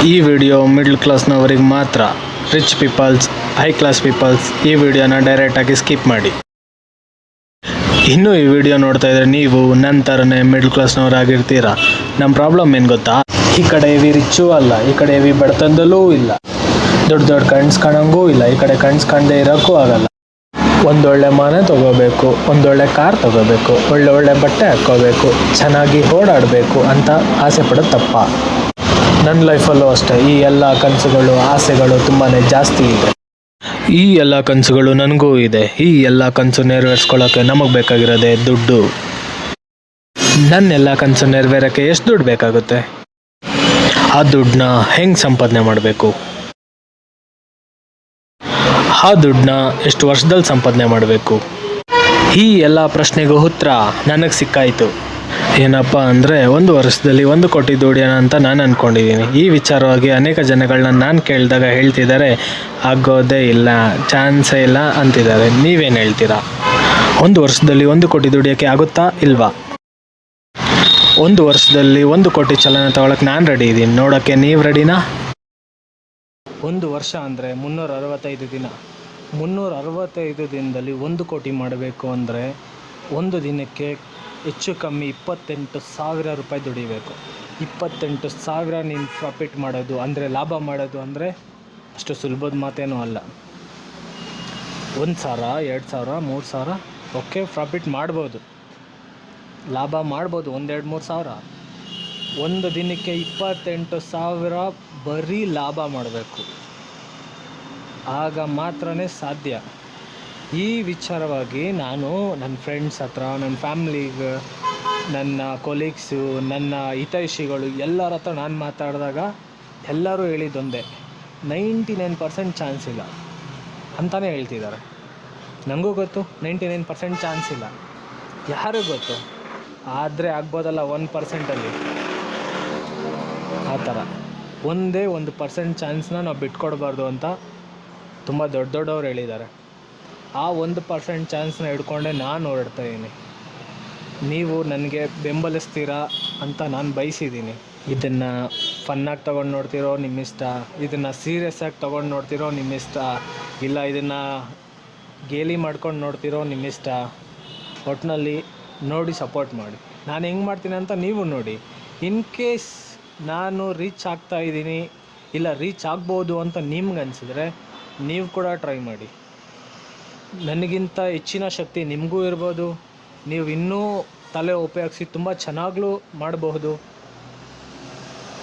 ಈ video middle ಕ್ಲಾಸ್ನವರಿಗೆ ಮಾತ್ರ. Rich peoples, high class peoples ಈ ವಿಡಿಯೋನ ಡೈರೆಕ್ಟಾಗಿ ಸ್ಕಿಪ್ ಮಾಡಿ. ಇನ್ನೂ ಈ ವಿಡಿಯೋ ನೋಡ್ತಾ ಇದ್ರೆ ನೀವು ನನ್ನ ಥರನೇ ಮಿಡ್ಲ್ ಕ್ಲಾಸ್ನವರಾಗಿರ್ತೀರಾ. ನಮ್ಮ ಪ್ರಾಬ್ಲಮ್ ಏನು ಗೊತ್ತಾ, ಈ ಕಡೆ ಹೆವಿ ರಿಚ್ಚೂ ಅಲ್ಲ, ಈ ಕಡೆ ಹೆವಿ ಬಡತನದಲ್ಲೂ ಇಲ್ಲ, ದೊಡ್ಡ ದೊಡ್ಡ ಕಣ್ಸ್ ಕಾಣಂಗೂ ಇಲ್ಲ, ಈ ಕಡೆ ಕಣ್ಸ್ ಕಾಣದೇ ಇರೋಕ್ಕೂ ಆಗಲ್ಲ. ಒಂದೊಳ್ಳೆ ಮನೆ ತೊಗೋಬೇಕು, ಒಂದೊಳ್ಳೆ ಕಾರ್ ತೊಗೋಬೇಕು, ಒಳ್ಳೆ ಬಟ್ಟೆ ಹಾಕ್ಕೋಬೇಕು, ಚೆನ್ನಾಗಿ ಓಡಾಡಬೇಕು ಅಂತ ಆಸೆ ಪಡೋದು ತಪ್ಪ. ನನ್ನ ಲೈಫಲ್ಲೂ ಅಷ್ಟೇ ಈ ಎಲ್ಲ ಕನಸುಗಳು ಆಸೆಗಳು ತುಂಬಾ ಜಾಸ್ತಿ ಇದೆ. ಈ ಎಲ್ಲ ಕನಸುಗಳು ನನಗೂ ಇದೆ. ಈ ಎಲ್ಲ ಕನಸು ನೆರವೇರಿಸ್ಕೊಳ್ಳೋಕ್ಕೆ ನಮಗೆ ಬೇಕಾಗಿರೋದೇ ದುಡ್ಡು. ನನ್ನೆಲ್ಲ ಕನಸು ನೆರವೇರೋಕ್ಕೆ ಎಷ್ಟು ದುಡ್ಡು ಬೇಕಾಗುತ್ತೆ? ಆ ದುಡ್ಡನ್ನ ಹೆಂಗೆ ಸಂಪಾದನೆ ಮಾಡಬೇಕು? ಆ ದುಡ್ಡನ್ನ ಎಷ್ಟು ವರ್ಷದಲ್ಲಿ ಸಂಪಾದನೆ ಮಾಡಬೇಕು? ಈ ಎಲ್ಲ ಪ್ರಶ್ನೆಗೂ ಉತ್ತರ ನನಗೆ ಸಿಕ್ಕಾಯಿತು. ಏನಪ್ಪ ಅಂದರೆ 1 ವರ್ಷದಲ್ಲಿ 1 ಕೋಟಿ ದುಡಿಯೋಣ ಅಂತ ನಾನು ಅಂದ್ಕೊಂಡಿದ್ದೀನಿ. ಈ ವಿಚಾರವಾಗಿ ಅನೇಕ ಜನಗಳನ್ನ ನಾನು ಕೇಳಿದಾಗ ಹೇಳ್ತಿದ್ದಾರೆ ಆಗೋದೇ ಇಲ್ಲ, ಚಾನ್ಸೇ ಇಲ್ಲ ಅಂತಿದ್ದಾರೆ. ನೀವೇನು ಹೇಳ್ತೀರಾ? 1 ವರ್ಷದಲ್ಲಿ 1 ಕೋಟಿ ದುಡಿಯೋಕ್ಕೆ ಆಗುತ್ತಾ ಇಲ್ವಾ? 1 ವರ್ಷದಲ್ಲಿ 1 ಕೋಟಿ ಚಲನ ತಗೊಳಕ್ಕೆ ನಾನು ರೆಡಿ ಇದ್ದೀನಿ. ನೋಡೋಕ್ಕೆ ನೀವು ರೆಡಿನಾ? 1 ವರ್ಷ ಅಂದರೆ 365 ದಿನ. 365 ದಿನದಲ್ಲಿ 1 ಕೋಟಿ ಮಾಡಬೇಕು ಅಂದರೆ ಒಂದು ದಿನಕ್ಕೆ ಹೆಚ್ಚು ಕಮ್ಮಿ 28,000 ರೂಪಾಯಿ ದುಡಿಬೇಕು. 28,000 ನೀನು ಪ್ರಾಫಿಟ್ ಮಾಡೋದು ಅಂದರೆ ಲಾಭ ಮಾಡೋದು ಅಂದರೆ ಅಷ್ಟು ಸುಲಭದ ಮಾತೇನೂ ಅಲ್ಲ. 1,000, 2,000, 3,000 ಓಕೆ ಪ್ರಾಫಿಟ್ ಮಾಡ್ಬೋದು, ಲಾಭ ಮಾಡ್ಬೋದು 1-2-3 ಸಾವಿರ. ಒಂದು ದಿನಕ್ಕೆ 28,000 ಬರೀ ಲಾಭ ಮಾಡಬೇಕು, ಆಗ ಮಾತ್ರನೇ ಸಾಧ್ಯ. ಈ ವಿಚಾರವಾಗಿ ನಾನು ನನ್ನ ಫ್ರೆಂಡ್ಸ್ ಹತ್ರ, ನನ್ನ ಫ್ಯಾಮ್ಲಿಗೆ, ನನ್ನ ಕೊಲೀಗ್ಸು, ನನ್ನ ಹಿತೈಷಿಗಳು ಎಲ್ಲರ ಹತ್ರ ನಾನು ಮಾತಾಡಿದಾಗ ಎಲ್ಲರೂ ಹೇಳಿದ್ದೊಂದೇ, 99% ಚಾನ್ಸ್ ಇಲ್ಲ ಅಂತಲೇ ಹೇಳ್ತಿದ್ದಾರೆ. ನನಗೂ ಗೊತ್ತು 99% ಚಾನ್ಸ್ ಇಲ್ಲ, ಯಾರಿಗೂ ಗೊತ್ತು. ಆದರೆ ಆಗ್ಬೋದಲ್ಲ 1%ಅಲ್ಲಿ. ಆ ಥರ ಒಂದೇ 1% ಚಾನ್ಸ್ನ ನಾವು ಬಿಟ್ಕೊಡ್ಬಾರ್ದು ಅಂತ ತುಂಬ ದೊಡ್ಡವ್ರು ಹೇಳಿದ್ದಾರೆ. ಆ 1% ಚಾನ್ಸ್ನ ಹಿಡ್ಕೊಂಡೆ ನಾನು ಹೊರಡ್ತಾಯಿದ್ದೀನಿ. ನೀವು ನನಗೆ ಬೆಂಬಲಿಸ್ತೀರಾ ಅಂತ ನಾನು ಬಯಸಿದ್ದೀನಿ. ಇದನ್ನು ಫನ್ನಾಗಿ ತೊಗೊಂಡು ನೋಡ್ತಿರೋ ನಿಮ್ಮಿಷ್ಟ, ಇದನ್ನು ಸೀರಿಯಸ್ಸಾಗಿ ತೊಗೊಂಡು ನೋಡ್ತಿರೋ ನಿಮ್ಮಿಷ್ಟ, ಇಲ್ಲ ಇದನ್ನು ಗೇಲಿ ಮಾಡ್ಕೊಂಡು ನೋಡ್ತಿರೋ ನಿಮ್ಮಿಷ್ಟ. ಒಟ್ಟಿನಲ್ಲಿ ನೋಡಿ ಸಪೋರ್ಟ್ ಮಾಡಿ. ನಾನು ಹೆಂಗೆ ಮಾಡ್ತೀನಿ ಅಂತ ನೀವು ನೋಡಿ. ಇನ್ ಕೇಸ್ ನಾನು ರೀಚ್ ಆಗ್ತಾಯಿದ್ದೀನಿ, ಇಲ್ಲ ರೀಚ್ ಆಗ್ಬೋದು ಅಂತ ನಿಮ್ಗೆ ಅನಿಸಿದ್ರೆ ನೀವು ಕೂಡ ಟ್ರೈ ಮಾಡಿ. ನನಗಿಂತ ಹೆಚ್ಚಿನ ಶಕ್ತಿ ನಿಮಗೂ ಇರ್ಬೋದು, ನೀವು ಇನ್ನೂ ತಲೆ ಉಪಯೋಗಿಸಿ ತುಂಬ ಚೆನ್ನಾಗಲೂ ಮಾಡಬಹುದು.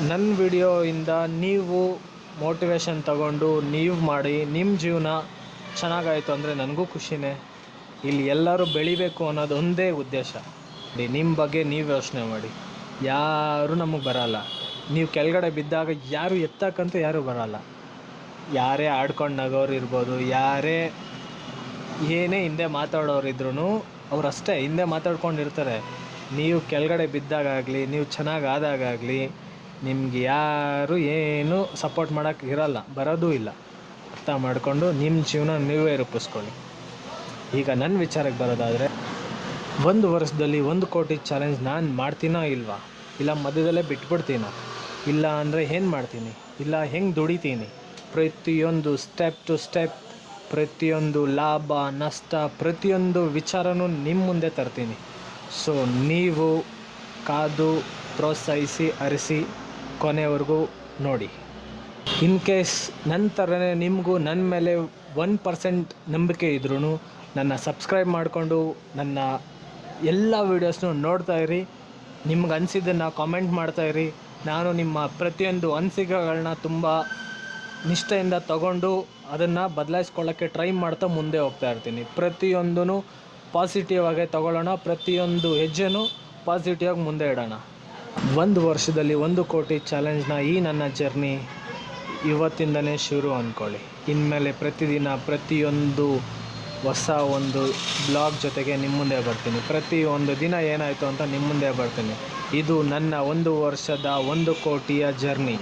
ನನ್ನ ವಿಡಿಯೋಯಿಂದ ನೀವು ಮೋಟಿವೇಶನ್ ತಗೊಂಡು ನೀವು ಮಾಡಿ, ನಿಮ್ಮ ಜೀವನ ಚೆನ್ನಾಗಾಯಿತು ಅಂದರೆ ನನಗೂ ಖುಷಿನೇ. ಇಲ್ಲಿ ಎಲ್ಲರೂ ಬೆಳಿಬೇಕು ಅನ್ನೋದು ಒಂದೇ ಉದ್ದೇಶ. ನಿಮ್ಮ ಬಗ್ಗೆ ನೀವು ಯೋಚನೆ ಮಾಡಿ. ಯಾರೂ ನಮಗೆ ಬರೋಲ್ಲ. ನೀವು ಕೆಳಗಡೆ ಬಿದ್ದಾಗ ಯಾರು ಎತ್ತಕ್ಕಂತೂ ಯಾರೂ ಬರೋಲ್ಲ. ಯಾರೇ ಆಡ್ಕೊಂಡು ನಗೋರು ಇರ್ಬೋದು, ಯಾರೇ ಏನೇ ಹಿಂದೆ ಮಾತಾಡೋರಿದ್ರೂ ಅವ್ರು ಅಷ್ಟೇ ಹಿಂದೆ ಮಾತಾಡ್ಕೊಂಡಿರ್ತಾರೆ. ನೀವು ಕೆಳಗಡೆ ಬಿದ್ದಾಗಲಿ, ನೀವು ಚೆನ್ನಾಗಿ ಆದಾಗಲಿ ನಿಮ್ಗೆ ಯಾರು ಏನೂ ಸಪೋರ್ಟ್ ಮಾಡೋಕ್ಕೆ ಇರೋಲ್ಲ, ಬರೋದೂ ಇಲ್ಲ. ಅರ್ಥ ಮಾಡಿಕೊಂಡು ನಿಮ್ಮ ಜೀವನ ನೀವೇ ರೂಪಿಸ್ಕೊಳ್ಳಿ. ಈಗ ನನ್ನ ವಿಚಾರಕ್ಕೆ ಬರೋದಾದರೆ, 1 ವರ್ಷದಲ್ಲಿ 1 ಕೋಟಿ ಚಾಲೆಂಜ್ ನಾನು ಮಾಡ್ತೀನೋ ಇಲ್ವಾ, ಇಲ್ಲ ಮಧ್ಯದಲ್ಲೇ ಬಿಟ್ಬಿಡ್ತೀನೋ, ಇಲ್ಲ ಅಂದರೆ ಏನು ಮಾಡ್ತೀನಿ, ಇಲ್ಲ ಹೆಂಗೆ ದುಡಿತೀನಿ, ಪ್ರತಿಯೊಂದು ಸ್ಟೆಪ್ ಟು ಸ್ಟೆಪ್, ಪ್ರತಿಯೊಂದು ಲಾಭ ನಷ್ಟ, ಪ್ರತಿಯೊಂದು ವಿಚಾರನೂ ನಿಮ್ಮ ಮುಂದೆ ತರ್ತೀನಿ. ಸೊ ನೀವು ಕಾದು ಪ್ರೋತ್ಸಾಹಿಸಿ ಅರಿಸಿ ಕೊನೆವರೆಗೂ ನೋಡಿ. ಇನ್ ಕೇಸ್ ನನ್ನ ಥರನೇ ನಿಮಗೂ ನನ್ನ ಮೇಲೆ 1% ನಂಬಿಕೆ ಇದ್ರೂ ನನ್ನ ಸಬ್ಸ್ಕ್ರೈಬ್ ಮಾಡಿಕೊಂಡು ನನ್ನ ಎಲ್ಲ ವೀಡಿಯೋಸ್ನೂ ನೋಡ್ತಾಯಿರಿ. ನಿಮ್ಗೆ ಅನಿಸಿದ್ದನ್ನು ಕಾಮೆಂಟ್ ಮಾಡ್ತಾಯಿರಿ. ನಾನು ನಿಮ್ಮ ಪ್ರತಿಯೊಂದು ಅನಿಸಿಕೆಗಳನ್ನ ತುಂಬ ನಿಷ್ಠೆಯಿಂದ ತಗೊಂಡು ಅದನ್ನು ಬದಲಾಯಿಸ್ಕೊಳ್ಳೋಕ್ಕೆ ಟ್ರೈ ಮಾಡ್ತಾ ಮುಂದೆ ಹೋಗ್ತಾ ಇರ್ತೀನಿ. ಪ್ರತಿಯೊಂದೂ ಪಾಸಿಟಿವ್ ಆಗೇ ತಗೊಳ್ಳೋಣ, ಪ್ರತಿಯೊಂದು ಹೆಜ್ಜೆನೂ ಪಾಸಿಟಿವ್ ಆಗಿ ಮುಂದೆ ಇಡೋಣ. 1 ವರ್ಷದಲ್ಲಿ 1 ಕೋಟಿ ಚಾಲೆಂಜ್ನ ಈ ನನ್ನ ಜರ್ನಿ ಇವತ್ತಿಂದನೇ ಶುರು ಅಂದ್ಕೊಳ್ಳಿ. ಇನ್ಮೇಲೆ ಪ್ರತಿದಿನ ಪ್ರತಿಯೊಂದು ಹೊಸ ಒಂದು ಬ್ಲಾಗ್ ಜೊತೆಗೆ ನಿಮ್ಮ ಮುಂದೆ ಬರ್ತೀನಿ. ಪ್ರತಿಯೊಂದು ದಿನ ಏನಾಯಿತು ಅಂತ ನಿಮ್ಮ ಮುಂದೆ ಬರ್ತೀನಿ. ಇದು ನನ್ನ 1 ವರ್ಷದ 1 ಕೋಟಿಯ ಜರ್ನಿ.